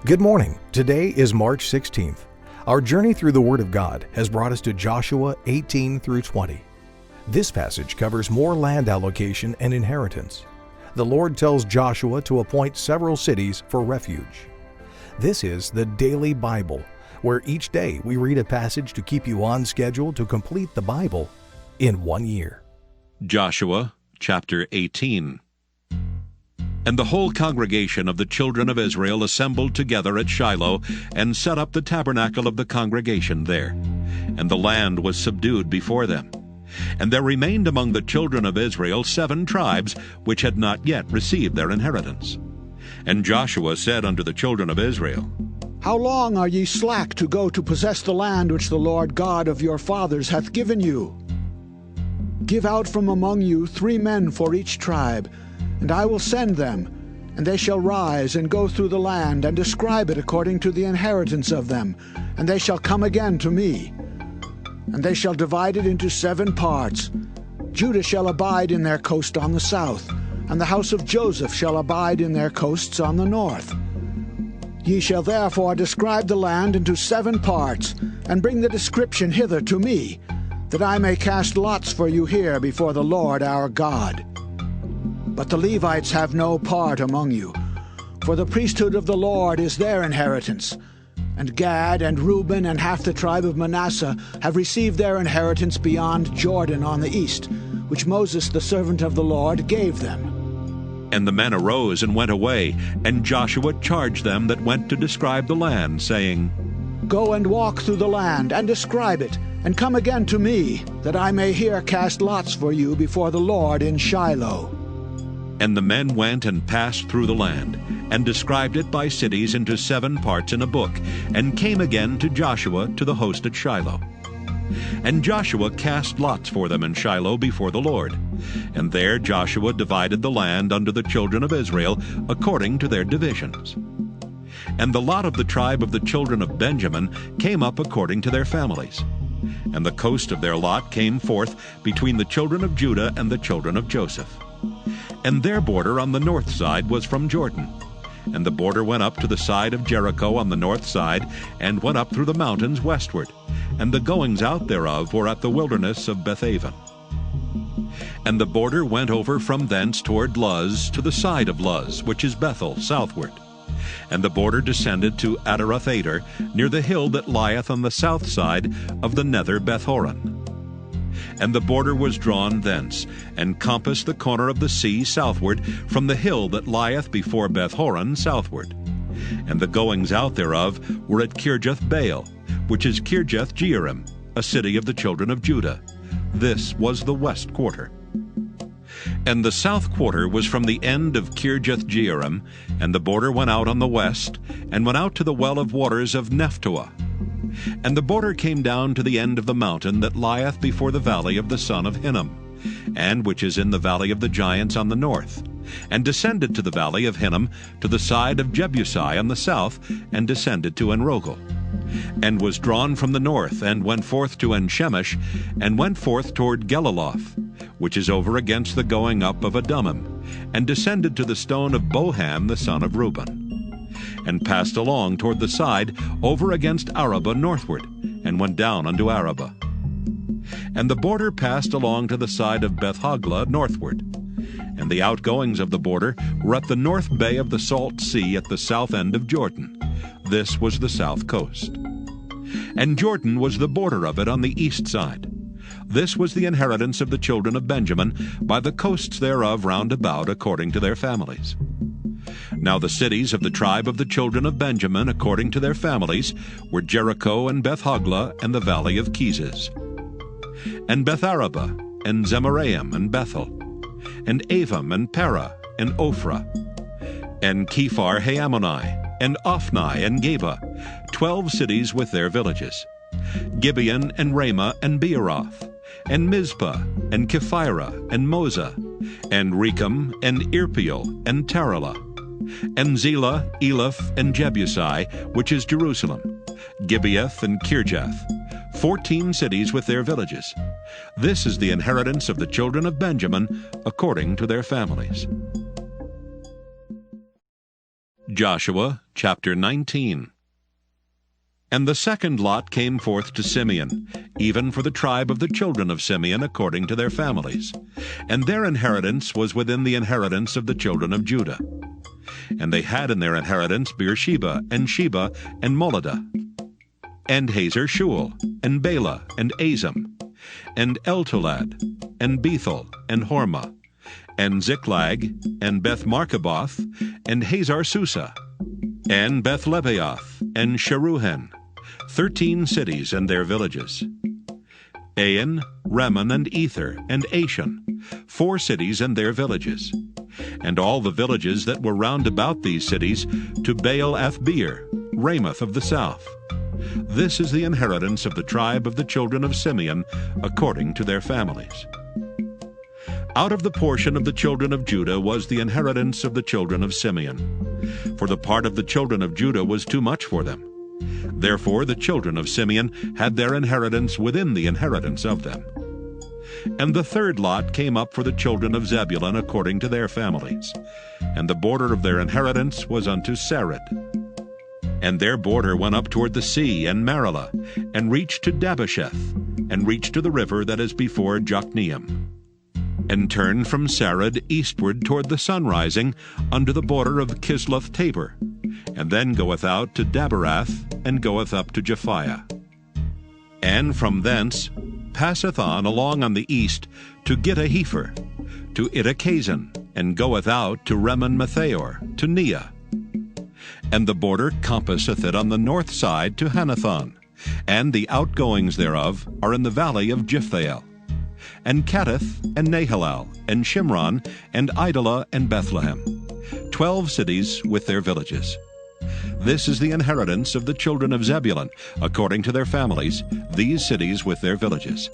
Good morning. Today is March 16th. Our journey through the Word of God has brought us to Joshua 18 through 20. This passage covers more land allocation and inheritance. The Lord tells Joshua to appoint several cities for refuge. This is the Daily Bible, where each day we read a passage to keep you on schedule to complete the Bible in 1 year. Joshua chapter 18. And the whole congregation of the children of Israel assembled together at Shiloh, and set up the tabernacle of the congregation there. And the land was subdued before them. And there remained among the children of Israel 7 tribes, which had not yet received their inheritance. And Joshua said unto the children of Israel, How long are ye slack to go to possess the land which the Lord God of your fathers hath given you? Give out from among you 3 men for each tribe, and I will send them, and they shall rise and go through the land, and describe it according to the inheritance of them, and they shall come again to me. And they shall divide it into 7 parts. Judah shall abide in their coast on the south, and the house of Joseph shall abide in their coasts on the north. Ye shall therefore describe the land into 7 parts, and bring the description hither to me, that I may cast lots for you here before the Lord our God. But the Levites have no part among you, for the priesthood of the Lord is their inheritance. And Gad and Reuben and half the tribe of Manasseh have received their inheritance beyond Jordan on the east, which Moses the servant of the Lord gave them. And the men arose and went away, and Joshua charged them that went to describe the land, saying, Go and walk through the land, and describe it, and come again to me, that I may here cast lots for you before the Lord in Shiloh. And the men went and passed through the land, and described it by cities into 7 parts in a book, and came again to Joshua to the host at Shiloh. And Joshua cast lots for them in Shiloh before the Lord. And there Joshua divided the land unto the children of Israel according to their divisions. And the lot of the tribe of the children of Benjamin came up according to their families. And the coast of their lot came forth between the children of Judah and the children of Joseph. And their border on the north side was from Jordan. And the border went up to the side of Jericho on the north side, and went up through the mountains westward. And the goings out thereof were at the wilderness of Bethaven. And the border went over from thence toward Luz to the side of Luz, which is Bethel, southward. And the border descended to Adaroth-Ader, near the hill that lieth on the south side of the nether Bethhoron. And the border was drawn thence, and compassed the corner of the sea southward from the hill that lieth before Bethhoron southward. And the goings out thereof were at Kirjath-Baal, which is Kirjath-Jearim, a city of the children of Judah. This was the west quarter. And the south quarter was from the end of Kirjath-Jearim, and the border went out on the west, and went out to the well of waters of Nephtoah. And the border came down to the end of the mountain that lieth before the valley of the son of Hinnom, and which is in the valley of the giants on the north, and descended to the valley of Hinnom to the side of Jebusi on the south, and descended to Enrogel, and was drawn from the north, and went forth to En-Shemesh, and went forth toward Geliloth, which is over against the going up of Adummim, and descended to the stone of Bohan the son of Reuben, and passed along toward the side over against Arabah northward, and went down unto Arabah. And the border passed along to the side of Beth-Hoglah northward. And the outgoings of the border were at the north bay of the salt sea at the south end of Jordan. This was the south coast. And Jordan was the border of it on the east side. This was the inheritance of the children of Benjamin, by the coasts thereof round about according to their families. Now the cities of the tribe of the children of Benjamin according to their families were Jericho, and Beth-Hoglah, and the valley of Keziz, and Beth-Arabah, and Zemaraim, and Bethel, and Avim, and Parah, and Ophrah, and Kephar-Haamoni, and Ophni, and Geba, 12 cities with their villages, Gibeon, and Ramah, and Beeroth, and Mizpah, and Kephirah, and Moza, and Rechem, and Irpeel, and Taralah, and Zelah, Eleph, and Jebusi, which is Jerusalem, Gibeath, and Kirjath, 14 cities with their villages. This is the inheritance of the children of Benjamin according to their families. Joshua chapter 19. And the second lot came forth to Simeon, even for the tribe of the children of Simeon according to their families. And their inheritance was within the inheritance of the children of Judah. And they had in their inheritance Beersheba, and Sheba, and Moladah, and Hazer Shual, and Bela, and Azam, and Eltolad, and Bethel, and Hormah, and Ziklag, and Beth-Markaboth, and Hazar Susa, and Beth-Lebaoth, and Sharuhen, 13 cities and their villages. Ain, Rammon, and Ether, and Ashan, 4 cities and their villages. And all the villages that were round about these cities, to Baal-Athbeer, Ramoth of the south. This is the inheritance of the tribe of the children of Simeon, according to their families. Out of the portion of the children of Judah was the inheritance of the children of Simeon. For the part of the children of Judah was too much for them. Therefore the children of Simeon had their inheritance within the inheritance of them. And the third lot came up for the children of Zebulun according to their families. And the border of their inheritance was unto Sarid. And their border went up toward the sea and Marilah, and reached to Dabbesheth, and reached to the river that is before Jokneam, and turned from Sarid eastward toward the sunrising unto the border of Kisloth-Tabor, and then goeth out to Daberath, and goeth up to Japhiah. And from thence passeth on along on the east to Gittahepher, to Ittachazan, and goeth out to Remon-Methaor, to Neah. And the border compasseth it on the north side to Hanathon, and the outgoings thereof are in the valley of Jiphthahel, and Kattith, and Nahalal, and Shimron, and Idalah, and Bethlehem, 12 cities with their villages. This is the inheritance of the children of Zebulun, according to their families, these cities with their villages.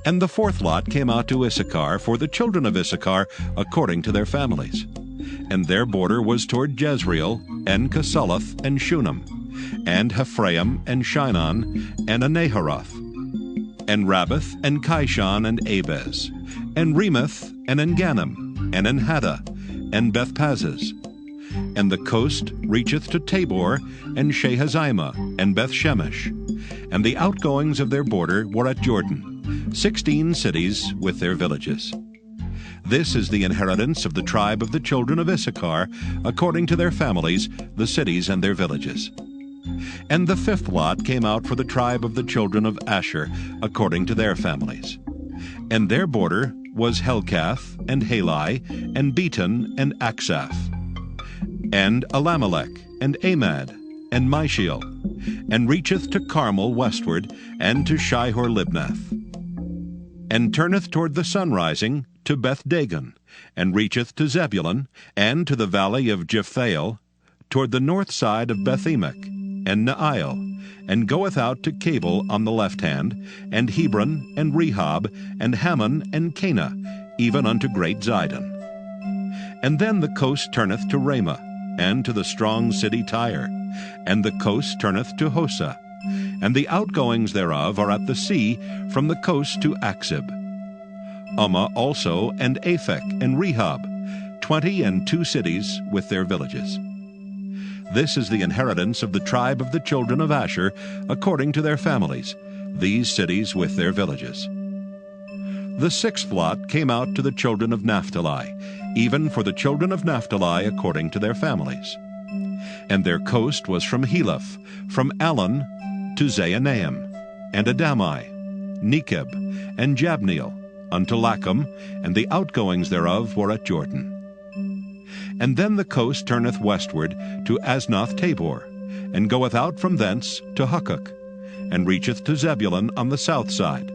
And the fourth lot came out to Issachar for the children of Issachar, according to their families. And their border was toward Jezreel, and Casaloth, and Shunem, and Hephraim, and Shinon, and Anaharoth, and Rabbath, and Kishon, and Abez, and Remoth, and Engannim, and Enhaddah, and Bethpazzez. And the coast reacheth to Tabor, and Shehazimah, and Bethshemesh. And the outgoings of their border were at Jordan, 16 cities with their villages. This is the inheritance of the tribe of the children of Issachar, according to their families, the cities and their villages. And the fifth lot came out for the tribe of the children of Asher, according to their families. And their border was Helkath, and Halai, and Beton, and Aksaph, and Alamelech, and Amad, and Mishiel, and reacheth to Carmel westward, and to Shihor-Libnath, and turneth toward the sunrising to Beth-Dagon, and reacheth to Zebulun, and to the valley of Jiphthahel, toward the north side of Beth-Emek, and Neiel, and goeth out to Cabul on the left hand, and Hebron, and Rehob, and Hammon, and Cana, even unto great Zidon. And then the coast turneth to Ramah, and to the strong city Tyre, and the coast turneth to Hosa, and the outgoings thereof are at the sea from the coast to Aksib. Ummah also, and Aphek, and Rehob, 22 cities with their villages. This is the inheritance of the tribe of the children of Asher, according to their families, these cities with their villages. The sixth lot came out to the children of Naphtali, even for the children of Naphtali according to their families. And their coast was from Heleph, from Allon to Zaanaim, and Adamai, Nekeb, and Jabneel, unto Lachum, and the outgoings thereof were at Jordan. And then the coast turneth westward to Aznoth-Tabor, and goeth out from thence to Hukkok, and reacheth to Zebulun on the south side,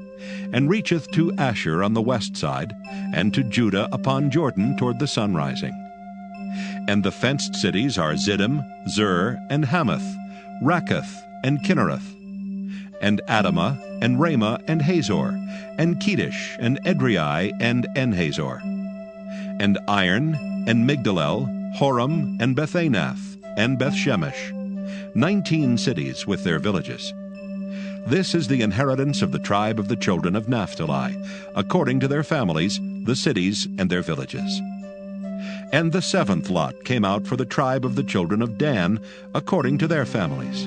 and reacheth to Asher on the west side, and to Judah upon Jordan toward the sunrising. And the fenced cities are Ziddim, Zur, and Hamath, Rakkath, and Kinnereth, and Adamah, and Ramah, and Hazor, and Kedesh, and Edrei, and Enhazor, and Iron, and Migdalel, Horam, and Bethanath, and Bethshemesh, 19 cities with their villages. This is the inheritance of the tribe of the children of Naphtali, according to their families, the cities and their villages. And the seventh lot came out for the tribe of the children of Dan, according to their families.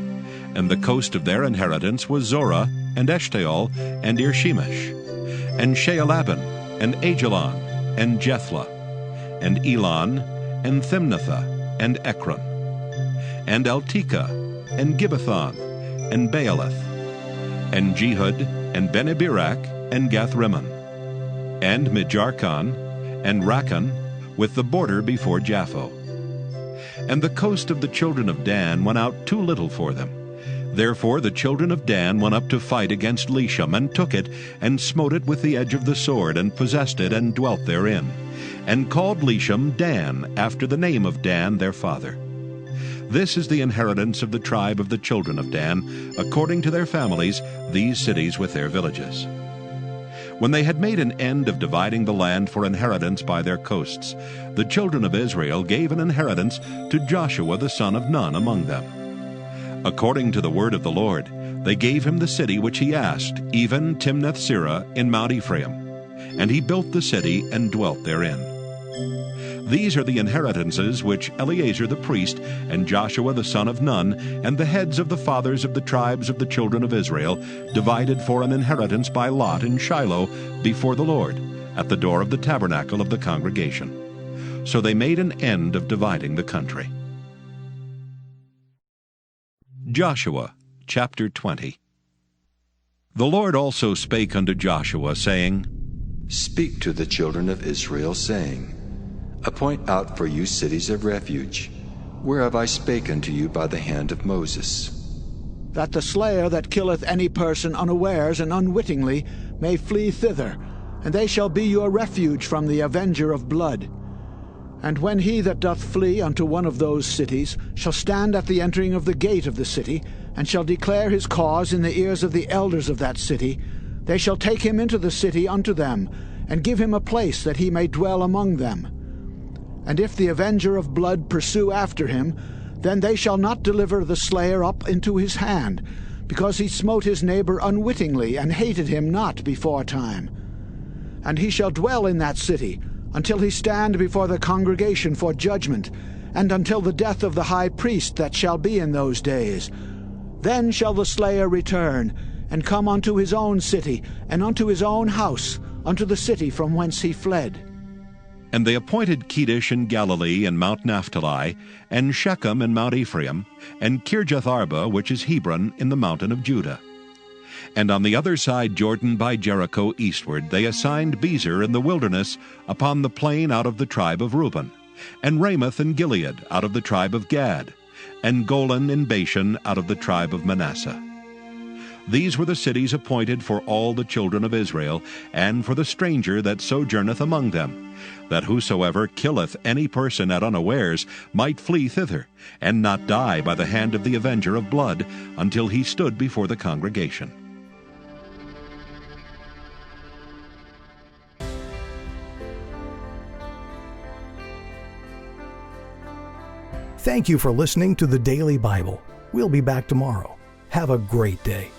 And the coast of their inheritance was Zorah, and Eshtaol, and Irshemesh, and Shealabbin, and Ajalon, and Jethla, and Elon, and Thimnathah, and Ekron, and Eltekeh, and Gibbethon, and Baalath, and Jehud, and Bene-Berak, and Gathrimmon, and Mijarkon, and Rakkon, with the border before Japho. And the coast of the children of Dan went out too little for them. Therefore the children of Dan went up to fight against Leshem, and took it, and smote it with the edge of the sword, and possessed it, and dwelt therein, and called Leshem Dan, after the name of Dan their father. This is the inheritance of the tribe of the children of Dan, according to their families, these cities with their villages. When they had made an end of dividing the land for inheritance by their coasts, the children of Israel gave an inheritance to Joshua the son of Nun among them. According to the word of the Lord, they gave him the city which he asked, even Timnath-Serah in Mount Ephraim. And he built the city and dwelt therein. These are the inheritances which Eleazar the priest, and Joshua the son of Nun, and the heads of the fathers of the tribes of the children of Israel, divided for an inheritance by lot in Shiloh before the Lord, at the door of the tabernacle of the congregation. So they made an end of dividing the country. Joshua chapter 20. The Lord also spake unto Joshua, saying, Speak to the children of Israel, saying, Appoint out for you cities of refuge, whereof I spake unto you by the hand of Moses. That the slayer that killeth any person unawares and unwittingly may flee thither, and they shall be your refuge from the avenger of blood. And when he that doth flee unto one of those cities shall stand at the entering of the gate of the city, and shall declare his cause in the ears of the elders of that city, they shall take him into the city unto them, and give him a place that he may dwell among them. And if the avenger of blood pursue after him, then they shall not deliver the slayer up into his hand, because he smote his neighbor unwittingly, and hated him not before time. And he shall dwell in that city, until he stand before the congregation for judgment, and until the death of the high priest that shall be in those days. Then shall the slayer return, and come unto his own city, and unto his own house, unto the city from whence he fled. And they appointed Kedesh in Galilee and Mount Naphtali, and Shechem in Mount Ephraim, and Kirjath-arba, which is Hebron, in the mountain of Judah. And on the other side Jordan by Jericho eastward they assigned Bezer in the wilderness upon the plain out of the tribe of Reuben, and Ramoth in Gilead out of the tribe of Gad, and Golan in Bashan out of the tribe of Manasseh. These were the cities appointed for all the children of Israel, and for the stranger that sojourneth among them, that whosoever killeth any person at unawares might flee thither, and not die by the hand of the avenger of blood, until he stood before the congregation. Thank you for listening to the Daily Bible. We'll be back tomorrow. Have a great day.